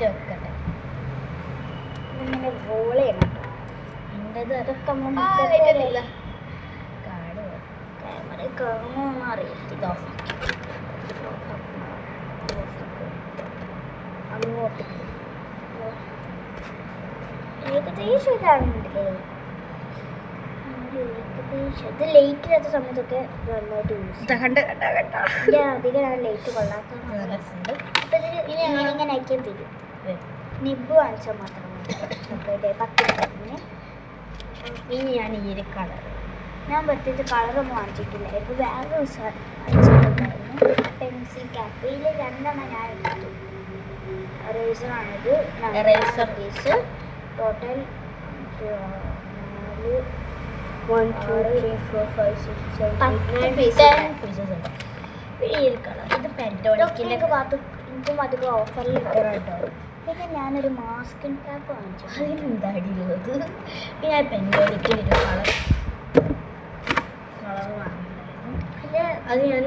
Light വെക്കട്ടെ. ഇങ്ങനെ role ചെയ്യണം. എൻ്റെത് അതൊക്കെ കാട് ക്യാമറ കാണുമോന്ന് അറിയില്ല. ഇത് ഓഫാക്കി അങ്ങോട്ട് ഏകദേശം ഇതാവുന്നുണ്ടല്ലേ. ഇത് ലൈറ്റ് ഇല്ലാത്ത സമയത്തൊക്കെ നന്നായിട്ട് യൂസ് ചെയ്യാം. അധികം ഞാൻ ലൈറ്റ് കൊള്ളാത്ത അപ്പം ഇതിന് ഇനി ഇങ്ങനെ ആക്കിയാൽ തരും. നിബ് വാങ്ങിച്ചാൽ മാത്രം മതി. 10 രൂപ. ഇനി ഞാൻ ഈ ഒരു കളർ ഞാൻ പ്രത്യേകിച്ച് കളറൊന്നും വാങ്ങിച്ചിട്ടില്ല. ഇത് വേറെ വാങ്ങിച്ചിട്ടുണ്ടായിരുന്നു. പെൻസിൽ ക്യാപ്പ് ഇതിൽ 2 ഞാൻ എടുത്തു. എറേസറാണിത്. എറേസർ പീസ് ടോട്ടൽ 4 1 2 3 4 5 6 7 8 പീസസ് ഉണ്ട്. ഈ ഒരു കളർ ഇത് പെൻറ്റോണിക്കിൻ്റെ എനിക്കും അധികം ഓഫറിൽ കിട്ടുന്നുണ്ടോ. പിന്നെ ഞാനൊരു മാസ്കിംഗ് ടാപ്പ് വാങ്ങിച്ചു. അതിനെന്താ അടിയുള്ളത്. പിന്നെ ഞാൻ പെൻറ്റോണിക്കിൻ്റെ ഒരു കളർ വാങ്ങിയിട്ടുണ്ടായിരുന്നു. പിന്നെ അത് ഞാൻ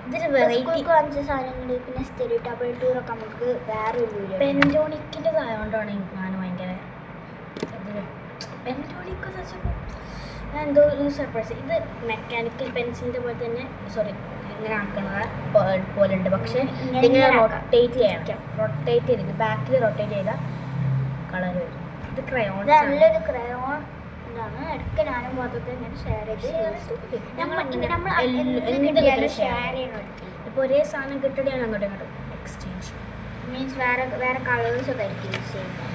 ഇതൊരു വെറൈറ്റി വാങ്ങിച്ച സാധനങ്ങൾ. പിന്നെ സ്റ്റെറി ടബിൾ ടൂറൊക്കെ നമുക്ക് വേറൊരു വീഡിയോ. പെൻറ്റോണിക്കിൻ്റെ ആയതുകൊണ്ടാണ് ഞാൻ ഭയങ്കര പെൻറ്റോണിക്ക് എന്ന് വെച്ചപ്പോൾ ഞാൻ എന്തോ ഒരു സർപ്രൈസ്. ഇത് മെക്കാനിക്കൽ പെൻസിലിൻ്റെ പോലെ തന്നെ ഇങ്ങനെ ആക്കുന്നത് പോലെ ഉണ്ട്. പക്ഷേ ഇതിങ്ങനെ റൊട്ടേറ്റ് ചെയ്യണം. റൊട്ടേറ്റ് ചെയ്തിട്ട് ബാക്കിൽ റൊട്ടേറ്റ് ചെയ്താൽ കളർ വരും. ഇത് ക്രയോൺ നല്ലൊരു ക്രയോൺ ഇതാണ്. ഇടയ്ക്ക് ഞാനും ഭാഗത്തൊക്കെ ഇങ്ങനെ ഷെയർ ചെയ്ത് നമ്മൾ ഷെയർ ചെയ്യണം. ഇപ്പോൾ ഒരേ സാധനം കിട്ടുകയാണ് അങ്ങോട്ടും ഇങ്ങോട്ടും എക്സ്ചേഞ്ച് മീൻസ് വേറെ കളേഴ്സ് ഒക്കെ ആയിരിക്കും യൂസ് ചെയ്യുന്നത്.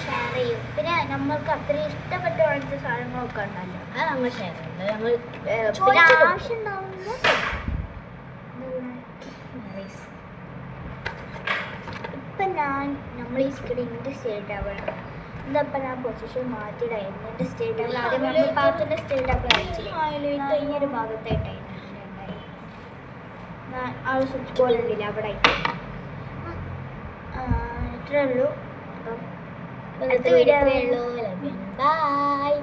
ഷെയർ ചെയ്യും. പിന്നെ നമ്മൾക്ക് അത്രയും ഇഷ്ടപ്പെട്ട് വാങ്ങിച്ച സാധനങ്ങളൊക്കെ ഉണ്ടല്ലോ, അത് നമ്മൾ ഷെയർ ചെയ്യുന്നത്. ഞങ്ങൾ പിന്നെ ആവശ്യം ഉണ്ടാവുമ്പോൾ ഇപ്പം നമ്മൾ ഈ സ്ക്രീനിൻ്റെ സ്റ്റേറ്റ് ആവണം. ഇതപ്പം ഞാൻ പൊസിഷൻ മാറ്റിയിടായിരുന്നു. എൻ്റെ സ്റ്റേറ്റ് ആവൽ ആദ്യം നമ്മൾ പാത്രത്തിൻ്റെ സ്റ്റേറ്റ് ആവൽ അയച്ചില്ല. ഈ ഒരു ഭാഗത്തായിട്ടായിരുന്നു ആ ഒരു സ്വിച്ച് ബോർഡ് ഉണ്ടില്ല അവിടെ ഇത്രേ ഉള്ളൂ. അപ്പം അടുത്ത വീഡിയോ ബൈ.